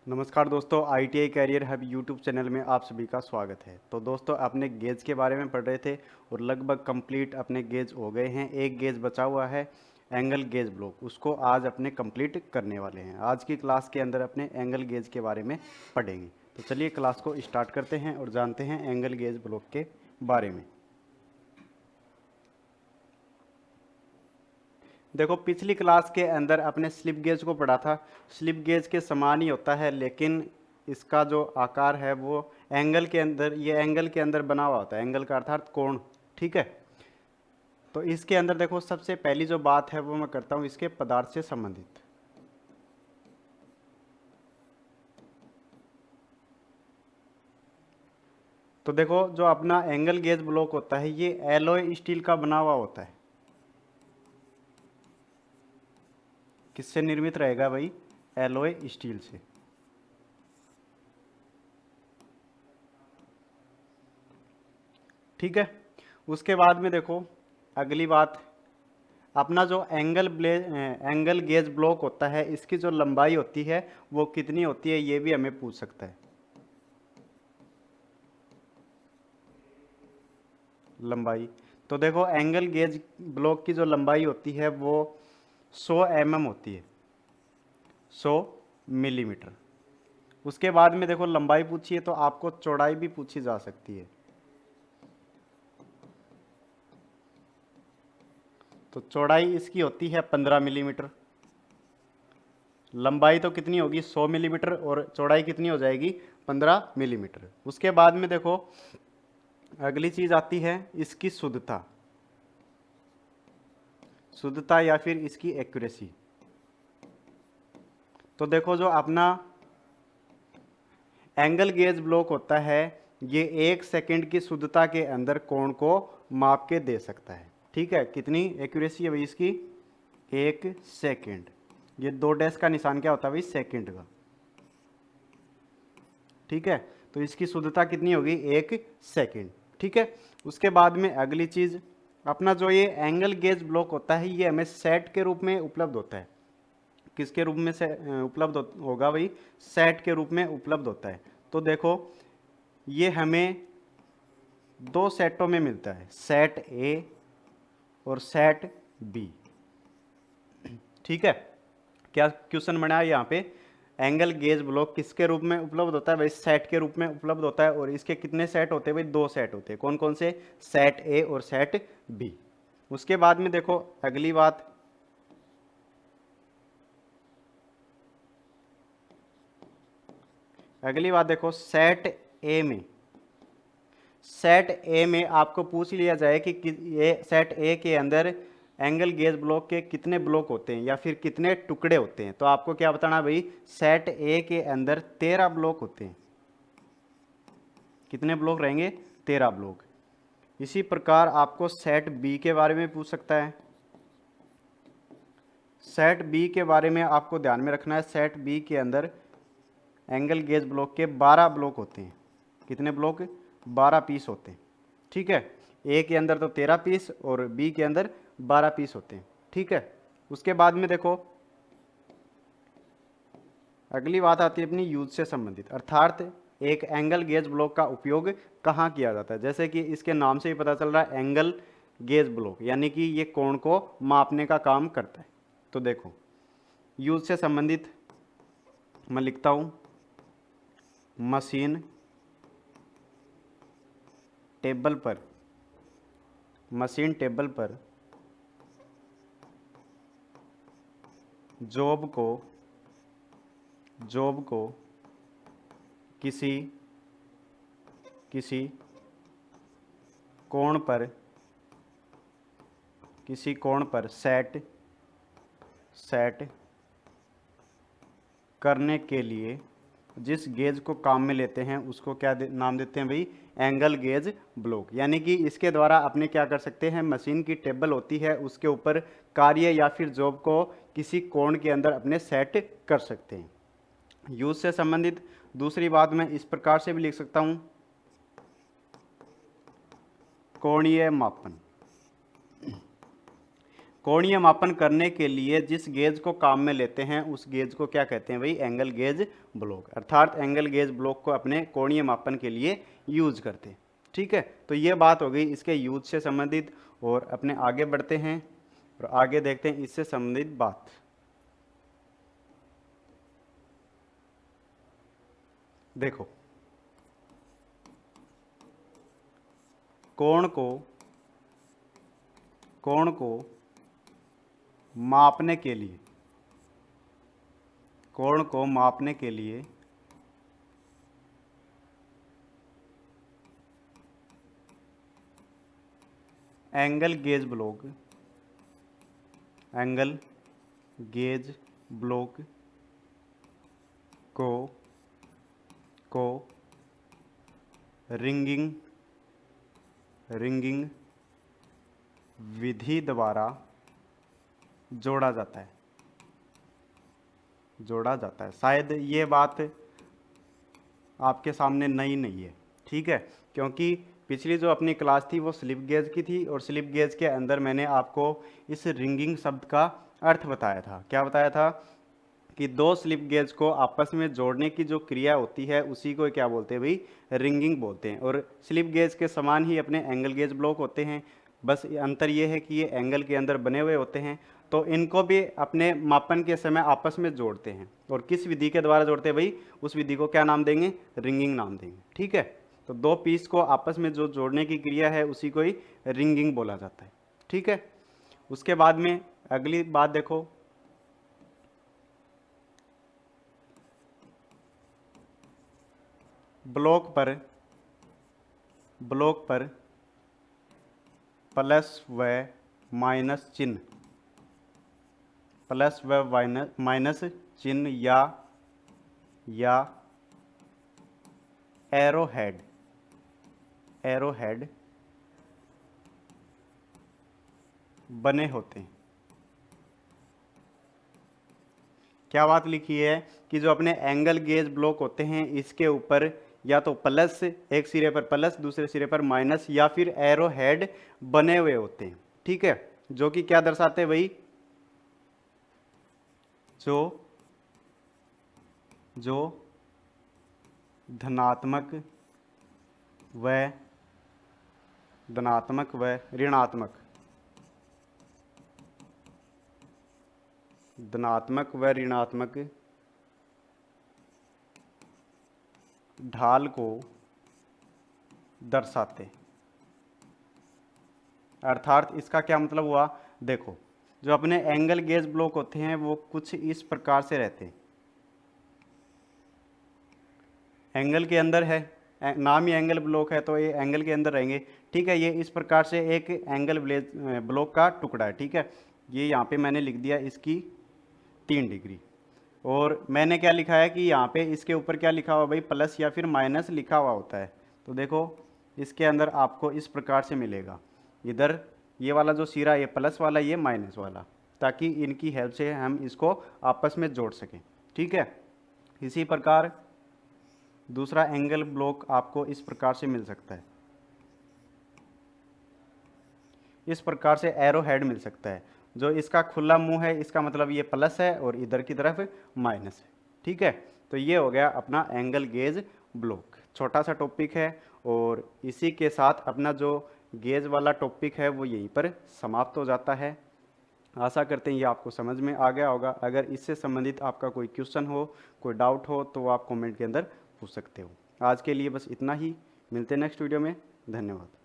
नमस्कार दोस्तों, ITI career hub YouTube channel में आप सभी का स्वागत है। तो दोस्तों, अपने गेज के बारे में पढ़ रहे थे और लगभग कंप्लीट अपने गेज हो गए हैं। एक गेज बचा हुआ है, एंगल गेज ब्लॉक, उसको आज अपने कंप्लीट करने वाले हैं। आज की क्लास के अंदर अपने एंगल गेज के बारे में पढ़ेंगे। तो चलिए क्लास को स्टार्ट करते हैं और जानते हैं एंगल गेज ब्लॉक के बारे में। देखो, पिछली क्लास के अंदर अपने स्लिप गेज को पढ़ा था। स्लिप गेज के समान ही होता है, लेकिन इसका जो आकार है वो एंगल के अंदर, ये एंगल के अंदर बना हुआ होता है। एंगल का अर्थात कोण। ठीक है। तो इसके अंदर देखो, सबसे पहली जो बात है वो मैं करता हूँ इसके पदार्थ से संबंधित। तो देखो, जो अपना एंगल गेज ब्लॉक होता है ये एलॉय स्टील का बना हुआ होता है। किससे निर्मित रहेगा भाई? एलॉय स्टील से। ठीक है। उसके बाद में देखो, अगली बात, अपना जो एंगल गेज ब्लॉक होता है इसकी जो लंबाई होती है वो कितनी होती है, ये भी हमें पूछ सकता है। लंबाई, तो देखो एंगल गेज ब्लॉक की जो लंबाई होती है वो 100 mm होती है, 100 मिलीमीटर। उसके बाद में देखो, लंबाई पूछी है तो आपको चौड़ाई भी पूछी जा सकती है। तो चौड़ाई इसकी होती है 15 मिलीमीटर। लंबाई तो कितनी होगी? 100 मिलीमीटर, और चौड़ाई कितनी हो जाएगी? 15 मिलीमीटर। उसके बाद में देखो, अगली चीज आती है इसकी शुद्धता। शुद्धता या फिर इसकी एक्यूरेसी। तो देखो, जो अपना एंगल गेज ब्लॉक होता है ये 1 सेकंड की शुद्धता के अंदर कोण को माप के दे सकता है। ठीक है। कितनी एक्यूरेसी है भाई इसकी? 1 सेकंड। ये 2 डैश का निशान क्या होता है भाई? सेकंड का। ठीक है। तो इसकी शुद्धता कितनी होगी? 1 सेकंड। ठीक है। उसके बाद में अगली चीज, अपना जो ये एंगल गेज ब्लॉक होता है ये हमें सेट के रूप में उपलब्ध होता है। किसके रूप में से उपलब्ध होगा भाई? सेट के रूप में उपलब्ध होता है। तो देखो, ये हमें 2 सेटों में मिलता है, सेट ए और सेट बी। ठीक है। क्या क्वेश्चन बना है यहाँ पे? एंगल गेज ब्लॉक किसके रूप में उपलब्ध होता है भाई? सेट के रूप में उपलब्ध होता है। और इसके कितने सेट होते हैं भाई? 2 सेट होते हैं। कौन कौन से? सेट ए और सेट बी। उसके बाद में देखो, अगली बात, देखो, सेट ए में आपको पूछ लिया जाए कि ये सेट ए के अंदर एंगल गेज ब्लॉक के कितने ब्लॉक होते हैं या फिर कितने टुकड़े होते हैं, तो आपको क्या बताना भाई? सेट ए के अंदर 13 ब्लॉक होते हैं। कितने ब्लॉक रहेंगे? 13 ब्लॉक। इसी प्रकार आपको सेट बी के बारे में पूछ सकता है। सेट बी के बारे में आपको ध्यान में रखना है, सेट बी के अंदर एंगल गेज ब्लॉक के 12 ब्लॉक होते हैं। कितने ब्लॉक? 12 पीस होते हैं। ठीक है। ए के अंदर तो 13 पीस और बी के अंदर 12 पीस होते हैं। ठीक है। उसके बाद में देखो, अगली बात आती है अपनी यूज से संबंधित, अर्थात एक एंगल गेज ब्लॉक का उपयोग कहाँ किया जाता है। जैसे कि इसके नाम से ही पता चल रहा है, एंगल गेज ब्लॉक, यानी कि ये कोण को मापने का काम करता है। तो देखो, यूज से संबंधित मैं लिखता हूँ, मशीन टेबल पर, मशीन टेबल पर जॉब को किसी किसी कोण पर सेट करने के लिए जिस गेज को काम में लेते हैं उसको क्या नाम देते हैं भाई? Angle gauge block. यानी कि इसके द्वारा अपने क्या कर सकते हैं? मशीन की टेबल होती है उसके ऊपर कार्य या फिर जॉब को किसी कोण के अंदर अपने सेट कर सकते हैं। यूज से संबंधित दूसरी बात मैं इस प्रकार से भी लिख सकता हूं, कोणीय मापन। कोणीय मापन करने के लिए जिस गेज को काम में लेते हैं उस गेज को क्या कहते हैं भाई, एंगल गेज ब्लॉक। अर्थात एंगल गेज ब्लॉक को अपने कोणीय मापन के लिए यूज करते हैं। ठीक है, तो ये बात हो गई इसके यूज से संबंधित। और अपने आगे बढ़ते हैं और आगे देखते हैं इससे संबंधित बात। देखो, कोण को मापने के लिए, कोण को मापने के लिए angle gauge block, angle gauge block को रिंगिंग विधि द्वारा जोड़ा जाता है। शायद ये बात आपके सामने नई नहीं है। ठीक है, क्योंकि पिछली जो अपनी क्लास थी वो स्लिप गेज की थी और स्लिप गेज के अंदर मैंने आपको इस रिंगिंग शब्द का अर्थ बताया था। क्या बताया था कि दो स्लिप गेज को आपस में जोड़ने की जो क्रिया होती है उसी को क्या बोलते हैं भाई, रिंगिंग बोलते हैं। और स्लिप गेज के समान ही अपने एंगल गेज ब्लॉक होते हैं, बस अंतर ये है कि ये एंगल के अंदर बने हुए होते हैं। तो इनको भी अपने मापन के समय आपस में जोड़ते हैं। और किस विधि के द्वारा जोड़ते हैं भाई, उस विधि को क्या नाम देंगे, रिंगिंग नाम देंगे। ठीक है, तो दो पीस को आपस में जो जोड़ने की क्रिया है उसी को ही रिंगिंग बोला जाता है। ठीक है, उसके बाद में अगली बात देखो, ब्लॉक पर प्लस व माइनस चिन्ह, प्लस व माइनस चिन्ह या एरो हेड बने होते हैं। क्या बात लिखी है कि जो अपने एंगल गेज ब्लॉक होते हैं इसके ऊपर या तो प्लस, एक सिरे पर प्लस दूसरे सिरे पर माइनस, या फिर एरो हेड बने हुए होते हैं। ठीक है, जो कि क्या दर्शाते हैं भाई, जो धनात्मक व ऋणात्मक, धनात्मक व ऋणात्मक ढाल को दर्शाते। अर्थात इसका क्या मतलब हुआ, देखो जो अपने एंगल गेज ब्लॉक होते हैं वो कुछ इस प्रकार से रहते हैं। एंगल के अंदर है, नाम ही एंगल ब्लॉक है तो ये एंगल के अंदर रहेंगे। ठीक है, ये इस प्रकार से एक एंगल ब्लॉक का टुकड़ा है। ठीक है, ये यहाँ पे मैंने लिख दिया इसकी 3 डिग्री। और मैंने क्या लिखा है कि यहाँ पे इसके ऊपर क्या लिखा हुआ भाई, प्लस या फिर माइनस लिखा हुआ होता है। तो देखो इसके अंदर आपको इस प्रकार से मिलेगा, इधर ये वाला जो सिरा ये प्लस वाला, ये माइनस वाला, ताकि इनकी हेल्प से हम इसको आपस में जोड़ सकें। ठीक है, इसी प्रकार दूसरा एंगल ब्लॉक आपको इस प्रकार से मिल सकता है, इस प्रकार से एरो हेड मिल सकता है। जो इसका खुला मुंह है इसका मतलब ये प्लस है और इधर की तरफ माइनस है। ठीक है, तो ये हो गया अपना एंगल गेज ब्लॉक। छोटा सा टॉपिक है और इसी के साथ अपना जो गेज वाला टॉपिक है वो यहीं पर समाप्त हो जाता है। आशा करते हैं ये आपको समझ में आ गया होगा। अगर इससे संबंधित आपका कोई क्वेश्चन हो, कोई डाउट हो तो आप कमेंट के अंदर पूछ सकते हो। आज के लिए बस इतना ही, मिलते हैं नेक्स्ट वीडियो में। धन्यवाद।